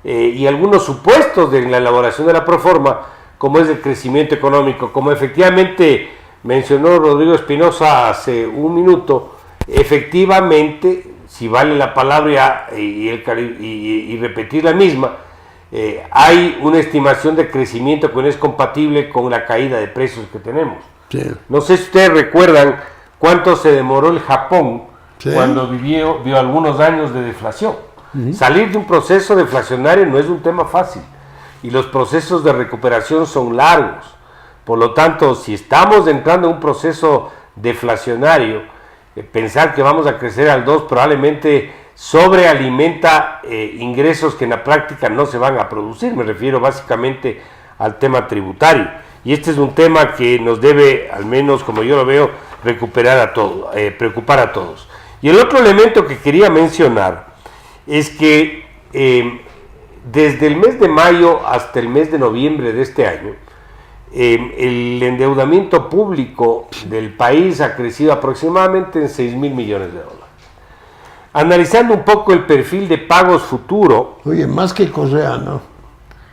y algunos supuestos de la elaboración de la proforma, como es el crecimiento económico. Como efectivamente mencionó Rodrigo Espinosa hace un minuto, efectivamente, si vale la palabra y repetir la misma, hay una estimación de crecimiento que no es compatible con la caída de precios que tenemos. Sí. No sé si ustedes recuerdan cuánto se demoró el Japón cuando vio algunos años de deflación. Salir de un proceso deflacionario no es un tema fácil y los procesos de recuperación son largos. Por lo tanto, si estamos entrando en un proceso deflacionario, pensar que vamos a crecer al 2 probablemente sobrealimenta ingresos que en la práctica no se van a producir. Me refiero básicamente al tema tributario. Y este es un tema que nos debe, al menos como yo lo veo, preocupar a todos. Y el otro elemento que quería mencionar es que desde el mes de mayo hasta el mes de noviembre de este año, el endeudamiento público del país ha crecido aproximadamente en 6.000 millones de dólares. Analizando un poco el perfil de pagos futuro. Oye, más que Correa, ¿no?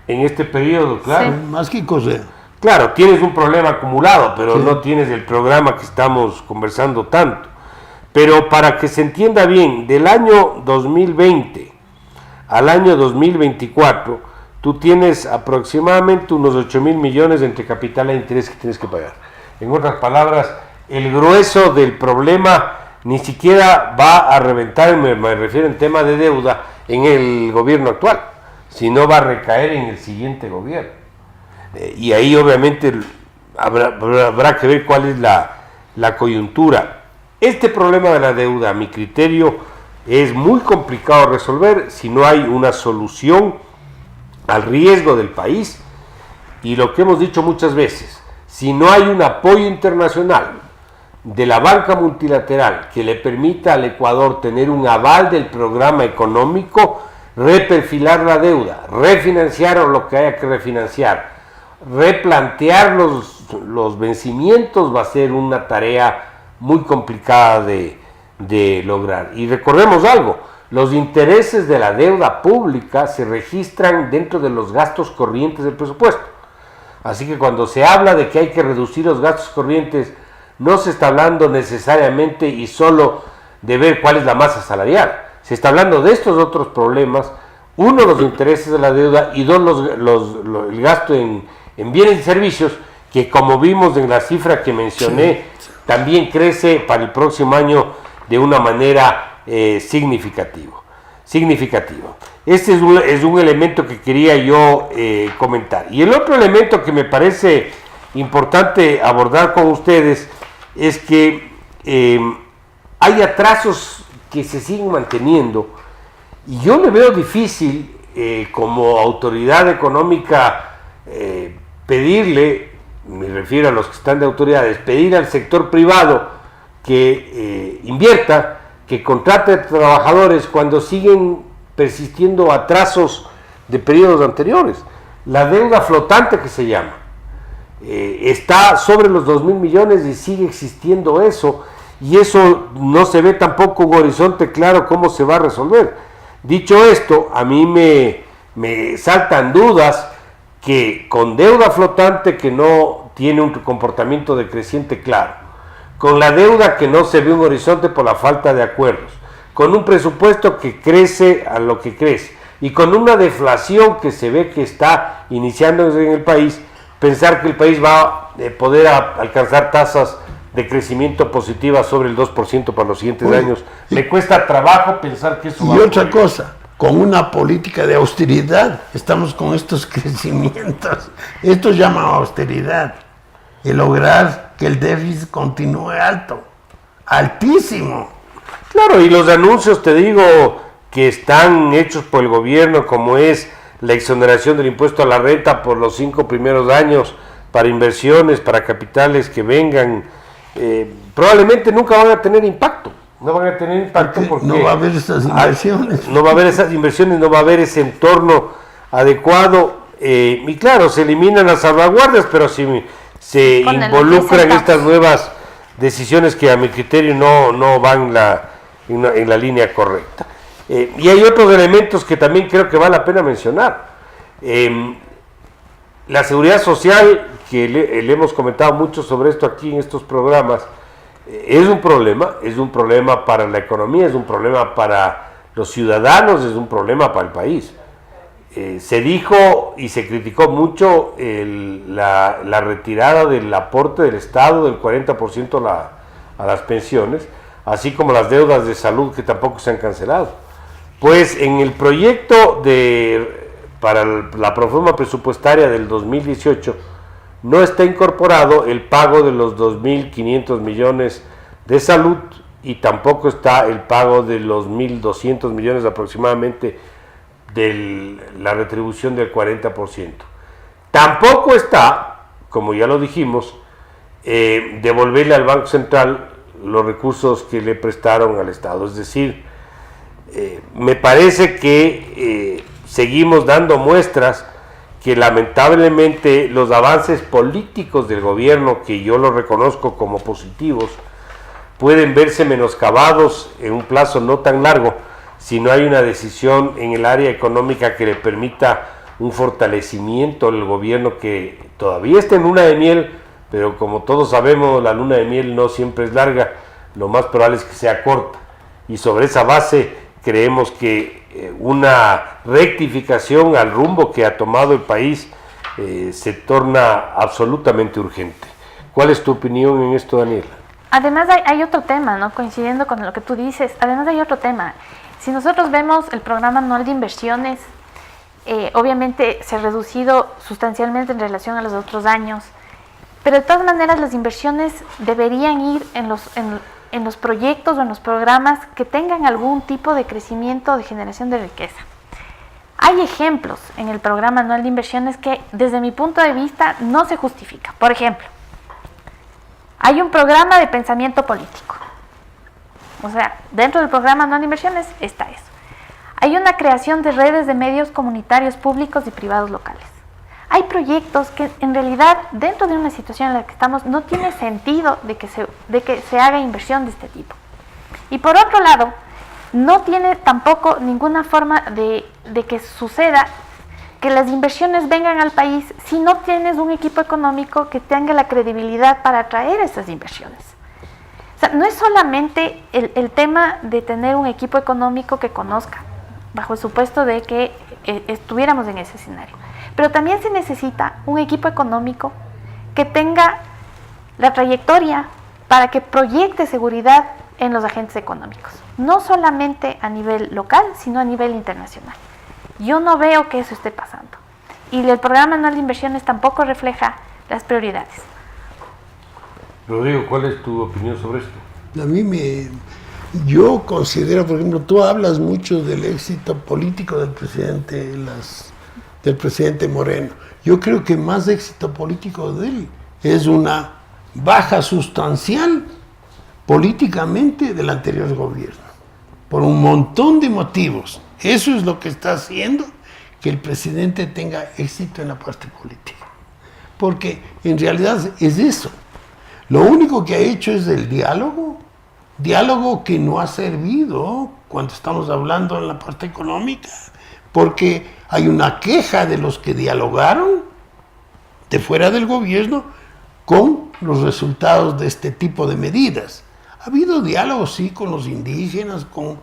En este periodo, claro. Sí, más que Correa. Claro, tienes un problema acumulado, pero no tienes el programa que estamos conversando tanto. Pero para que se entienda bien, del año 2020 al año 2024, tú tienes aproximadamente unos 8.000 millones entre capital e interés que tienes que pagar. En otras palabras, el grueso del problema ni siquiera va a reventar, me refiero en tema de deuda, en el gobierno actual, sino va a recaer en el siguiente gobierno. Y ahí obviamente habrá que ver cuál es la coyuntura. Este problema de la deuda, a mi criterio, es muy complicado de resolver si no hay una solución al riesgo del país, y lo que hemos dicho muchas veces, si no hay un apoyo internacional de la banca multilateral que le permita al Ecuador tener un aval del programa económico, reperfilar la deuda, refinanciar lo que haya que refinanciar, replantear los vencimientos, va a ser una tarea muy complicada de lograr. Y recordemos algo, los intereses de la deuda pública se registran dentro de los gastos corrientes del presupuesto. Así que cuando se habla de que hay que reducir los gastos corrientes, no se está hablando necesariamente y solo de ver cuál es la masa salarial. Se está hablando de estos otros problemas: uno, los intereses de la deuda, y dos, el gasto en bienes y servicios, que como vimos en la cifra que mencioné, también crece para el próximo año de una manera significativa. Este es un elemento que quería yo comentar. Y el otro elemento que me parece importante abordar con ustedes es que hay atrasos que se siguen manteniendo, y yo le veo difícil como autoridad económica pedirle, me refiero a los que están de autoridades, pedir al sector privado que invierta, que contrate trabajadores cuando siguen persistiendo atrasos de periodos anteriores. La deuda flotante, que se llama, está sobre los 2.000 millones y sigue existiendo eso, y eso no se ve tampoco un horizonte claro cómo se va a resolver. Dicho esto, a mí me saltan dudas que con deuda flotante que no tiene un comportamiento decreciente claro, con la deuda que no se ve un horizonte por la falta de acuerdos, con un presupuesto que crece a lo que crece, y con una deflación que se ve que está iniciándose en el país, pensar que el país va a poder alcanzar tasas de crecimiento positivas sobre el 2% para los siguientes años. Me cuesta trabajo pensar que eso va a ocurrir. Y otra cosa, con una política de austeridad, estamos con estos crecimientos. Esto llama austeridad, y lograr que el déficit continúe alto, altísimo. Claro, y los anuncios, te digo, que están hechos por el gobierno, como es la exoneración del impuesto a la renta por los 5 primeros años para inversiones, para capitales que vengan, probablemente nunca van a tener impacto. No van a tener impacto porque no va a haber esas inversiones. No va a haber esas inversiones, no va a haber ese entorno adecuado. Y claro, se eliminan las salvaguardas, pero si se involucran estas nuevas decisiones que a mi criterio no van en la línea correcta. Y hay otros elementos que también creo que vale la pena mencionar. La seguridad social, que le hemos comentado mucho sobre esto aquí en estos programas, es un problema para la economía, es un problema para los ciudadanos, es un problema para el país. Se dijo y se criticó mucho la retirada del aporte del Estado del 40% a las pensiones, así como las deudas de salud que tampoco se han cancelado. Pues en el proyecto para la proforma presupuestaria del 2018 no está incorporado el pago de los 2.500 millones de salud y tampoco está el pago de los 1.200 millones aproximadamente de la retribución del 40%. Tampoco está, como ya lo dijimos, devolverle al Banco Central los recursos que le prestaron al Estado. Es decir, me parece que seguimos dando muestras que lamentablemente los avances políticos del gobierno, que yo los reconozco como positivos, pueden verse menoscabados en un plazo no tan largo si no hay una decisión en el área económica que le permita un fortalecimiento al gobierno que todavía está en luna de miel, pero como todos sabemos, la luna de miel no siempre es larga, lo más probable es que sea corta, y sobre esa base creemos que una rectificación al rumbo que ha tomado el país se torna absolutamente urgente. ¿Cuál es tu opinión en esto, Daniela? Además hay otro tema, ¿no? Coincidiendo con lo que tú dices, además hay otro tema. Si nosotros vemos el programa anual de inversiones, obviamente se ha reducido sustancialmente en relación a los otros años, pero de todas maneras las inversiones deberían ir en los proyectos o en los programas que tengan algún tipo de crecimiento o de generación de riqueza. Hay ejemplos en el programa anual de inversiones que desde mi punto de vista no se justifica. Por ejemplo, hay un programa de pensamiento político. O sea, dentro del programa anual de inversiones está eso. Hay una creación de redes de medios comunitarios públicos y privados locales. Hay proyectos que en realidad dentro de una situación en la que estamos no tiene sentido de que se haga inversión de este tipo. Y por otro lado, no tiene tampoco ninguna forma de que suceda que las inversiones vengan al país si no tienes un equipo económico que tenga la credibilidad para atraer esas inversiones. O sea, no es solamente el tema de tener un equipo económico que conozca, bajo el supuesto de que estuviéramos en ese escenario. Pero también se necesita un equipo económico que tenga la trayectoria para que proyecte seguridad en los agentes económicos, no solamente a nivel local, sino a nivel internacional. Yo no veo que eso esté pasando. Y el programa anual de inversiones tampoco refleja las prioridades. Rodrigo, ¿cuál es tu opinión sobre esto? Yo considero, por ejemplo, tú hablas mucho del éxito político del presidente Moreno. Yo creo que más éxito político de él es una baja sustancial políticamente del anterior gobierno, por un montón de motivos. Eso es lo que está haciendo que el presidente tenga éxito en la parte política, porque en realidad es eso. Lo único que ha hecho es el diálogo que no ha servido cuando estamos hablando en la parte económica, porque hay una queja de los que dialogaron de fuera del gobierno con los resultados de este tipo de medidas. Ha habido diálogo, sí, con los indígenas, con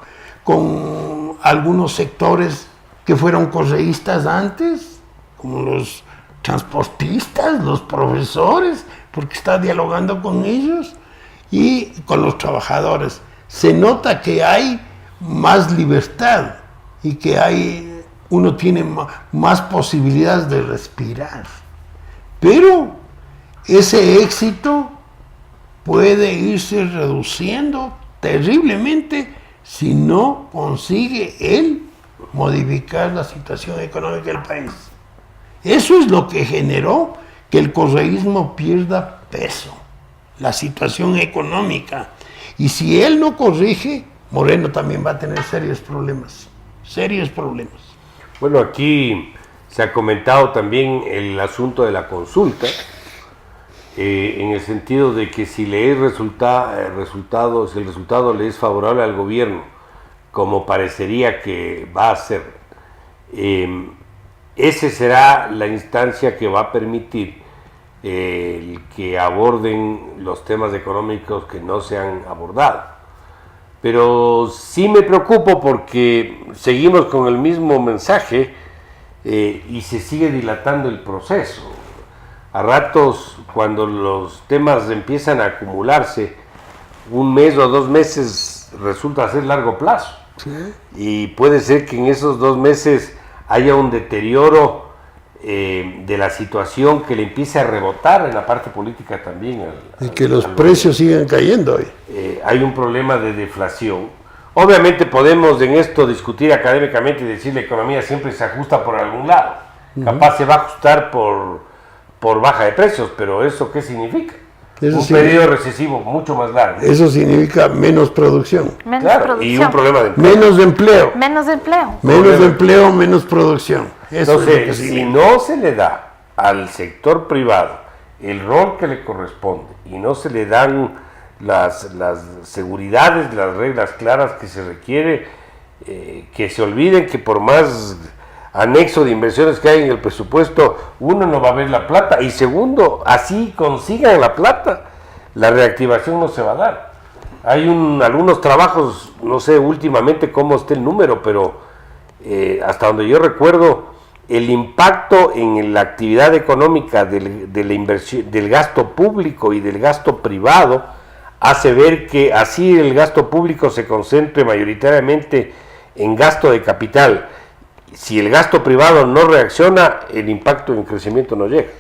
algunos sectores que fueron correístas antes, como los transportistas, los profesores, porque está dialogando con ellos, y con los trabajadores. Se nota que hay más libertad y que uno tiene más posibilidades de respirar. Pero ese éxito puede irse reduciendo terriblemente si no consigue él modificar la situación económica del país. Eso es lo que generó que el correísmo pierda peso, la situación económica. Y si él no corrige, Moreno también va a tener serios problemas. Bueno, aquí se ha comentado también el asunto de la consulta, en el sentido de que si le es si el resultado le es favorable al gobierno, como parecería que va a ser, esa será la instancia que va a permitir que aborden los temas económicos que no se han abordado. Pero sí me preocupo porque seguimos con el mismo mensaje y se sigue dilatando el proceso. A ratos, cuando los temas empiezan a acumularse, un mes o 2 meses resulta ser largo plazo. Sí. Y puede ser que en esos 2 meses haya un deterioro de la situación que le empiece a rebotar en la parte política también. Y que los precios sigan cayendo hoy. Hay un problema de deflación. Obviamente podemos en esto discutir académicamente y decir la economía siempre se ajusta por algún lado. Capaz se va a ajustar por baja de precios, pero ¿eso qué significa? Un periodo recesivo mucho más largo. Eso significa menos producción. Menos producción. Y un problema de empleo. Menos empleo. Menos empleo. Menos empleo, menos producción. Eso Entonces, es lo que si significa. no se le da al sector privado el rol que le corresponde y no se le dan las seguridades, las reglas claras que se requiere, que se olviden que por más anexo de inversiones que hay en el presupuesto, uno no va a ver la plata, y segundo, así consigan la plata, la reactivación no se va a dar. Hay algunos trabajos, no sé últimamente cómo esté el número, pero hasta donde yo recuerdo, el impacto en la actividad económica de la inversión, del gasto público y del gasto privado, hace ver que así el gasto público se concentre mayoritariamente en gasto de capital. Si el gasto privado no reacciona, el impacto en crecimiento no llega,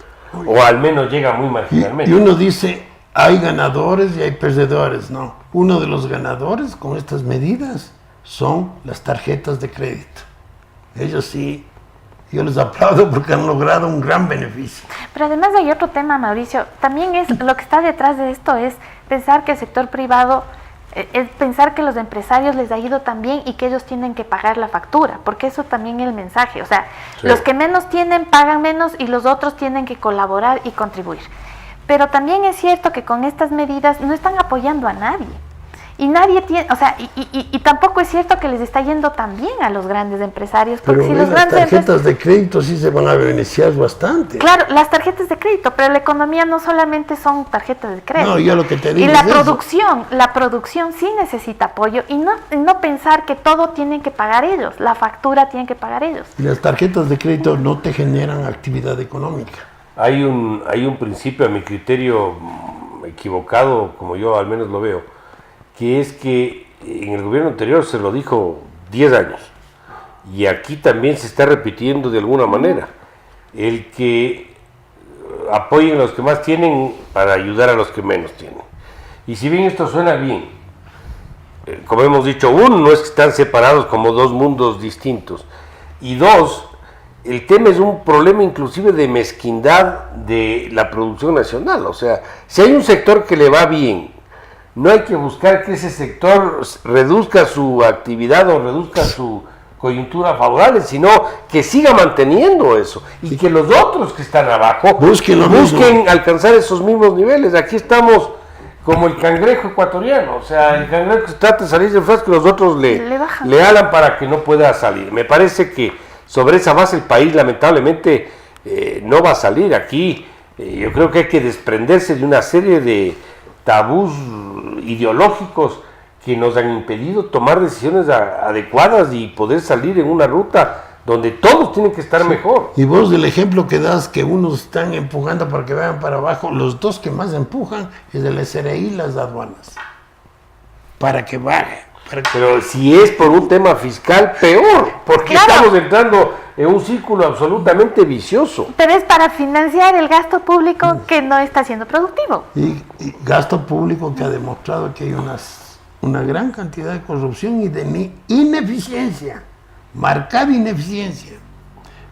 o al menos llega muy marginalmente. Y uno dice, hay ganadores y hay perdedores. No, uno de los ganadores con estas medidas son las tarjetas de crédito. Ellos sí, yo les aplaudo porque han logrado un gran beneficio. Pero además hay otro tema, Mauricio, también es lo que está detrás de esto es pensar que el sector privado, es pensar que los empresarios les ha ido tan bien y que ellos tienen que pagar la factura, porque eso también es el mensaje, o sea, sí, los que menos tienen pagan menos y los otros tienen que colaborar y contribuir. Pero también es cierto que con estas medidas no están apoyando a nadie. Y nadie tiene, o sea, y tampoco es cierto que les está yendo tan bien a los grandes empresarios. Porque pero si los las grandes tarjetas de crédito sí se van a beneficiar bastante. Claro, las tarjetas de crédito, pero la economía no solamente son tarjetas de crédito. No, yo lo que te digo y la es producción sí necesita apoyo y no pensar que todo tienen que pagar ellos, la factura tienen que pagar ellos. Y las tarjetas de crédito no te generan actividad económica. Hay un principio, a mi criterio equivocado, como yo al menos lo veo, que es que en el gobierno anterior se lo dijo 10 años y aquí también se está repitiendo de alguna manera, el que apoyen a los que más tienen para ayudar a los que menos tienen. Y si bien esto suena bien, como hemos dicho, uno, no es que están separados como dos mundos distintos, y dos, el tema es un problema inclusive de mezquindad de la producción nacional. O sea, si hay un sector que le va bien, no hay que buscar que ese sector reduzca su actividad o reduzca su coyuntura favorable, sino que siga manteniendo eso y que los otros que están abajo busquen alcanzar esos mismos niveles. Aquí estamos como el cangrejo ecuatoriano, o sea, el cangrejo que trata de salir del frasco y los otros le alan para que no pueda salir. Me parece que sobre esa base el país lamentablemente no va a salir. Aquí yo creo que hay que desprenderse de una serie de tabús ideológicos que nos han impedido tomar decisiones adecuadas y poder salir en una ruta donde todos tienen que estar mejor. Y vos del ejemplo que das, que unos están empujando para que vayan para abajo, los dos que más empujan es el SRI y las aduanas, para que bajen. Pero si es por un tema fiscal, peor, porque claro, estamos entrando en un círculo absolutamente vicioso. Pero es para financiar el gasto público que no está siendo productivo. Y gasto público que ha demostrado que hay una gran cantidad de corrupción y de ineficiencia, marcada ineficiencia.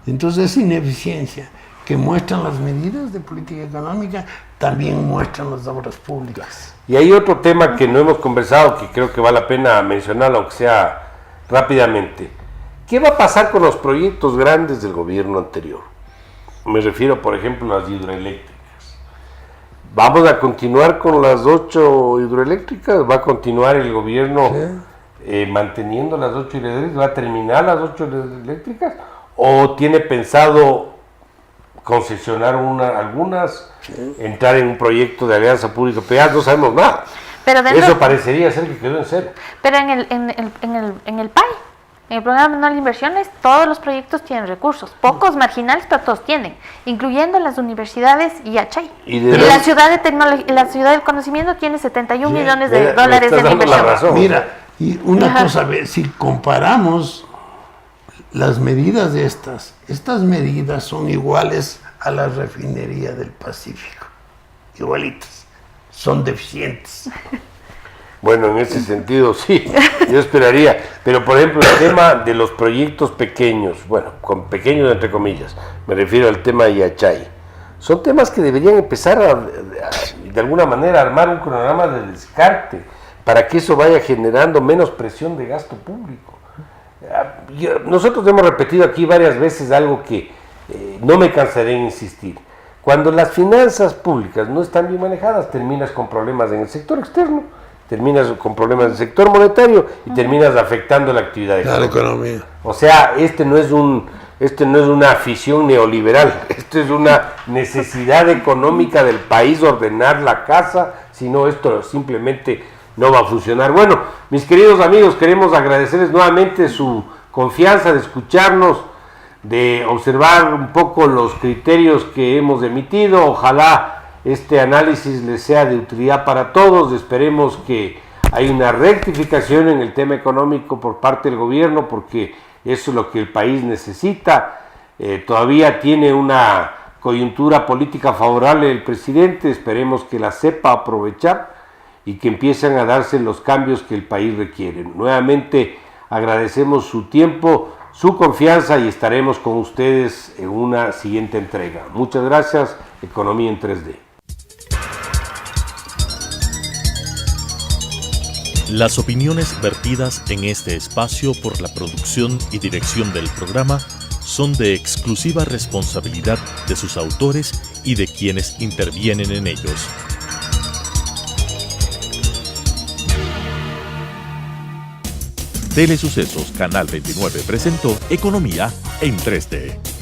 Entonces esa ineficiencia que muestran las medidas de política económica, también muestran las obras públicas. Y hay otro tema que no hemos conversado, que creo que vale la pena mencionarlo, aunque sea rápidamente. ¿Qué va a pasar con los proyectos grandes del gobierno anterior? Me refiero, por ejemplo, a las hidroeléctricas. ¿Vamos a continuar con las 8 hidroeléctricas? ¿Va a continuar el gobierno manteniendo las 8 hidroeléctricas? ¿Va a terminar las 8 hidroeléctricas? ¿O tiene pensado concesionar algunas, entrar en un proyecto de alianza público-privada? No sabemos nada. Pero eso parecería ser que quedó en cero. Pero en el PAI, en el Programa Nacional de Inversiones, todos los proyectos tienen recursos, pocos marginales, pero todos tienen, incluyendo las universidades y Achay. Y la ciudad de la ciudad del conocimiento tiene 71 millones de dólares de inversión. Mira, y una cosa, si comparamos las medidas de estas medidas son iguales a la refinería del Pacífico, igualitas, son deficientes. Bueno, en ese sentido sí, yo esperaría, pero por ejemplo el tema de los proyectos pequeños, bueno, con pequeños entre comillas, me refiero al tema de Yachay, son temas que deberían empezar de alguna manera a armar un cronograma de descarte para que eso vaya generando menos presión de gasto público. Nosotros hemos repetido aquí varias veces algo que no me cansaré en insistir. Cuando las finanzas públicas no están bien manejadas, terminas con problemas en el sector externo, terminas con problemas en el sector monetario y terminas afectando la actividad económica. O sea, este no es una afición neoliberal, esto es una necesidad económica del país ordenar la casa, si no esto simplemente no va a funcionar. Bueno, mis queridos amigos, queremos agradecerles nuevamente su confianza de escucharnos, de observar un poco los criterios que hemos emitido. Ojalá este análisis les sea de utilidad para todos. Esperemos que haya una rectificación en el tema económico por parte del gobierno, porque eso es lo que el país necesita. Todavía tiene una coyuntura política favorable el presidente, esperemos que la sepa aprovechar y que empiecen a darse los cambios que el país requiere. Nuevamente agradecemos su tiempo, su confianza y estaremos con ustedes en una siguiente entrega. Muchas gracias. Economía en 3D. Las opiniones vertidas en este espacio por la producción y dirección del programa son de exclusiva responsabilidad de sus autores y de quienes intervienen en ellos. Telesucesos Canal 29 presentó Economía en 3D.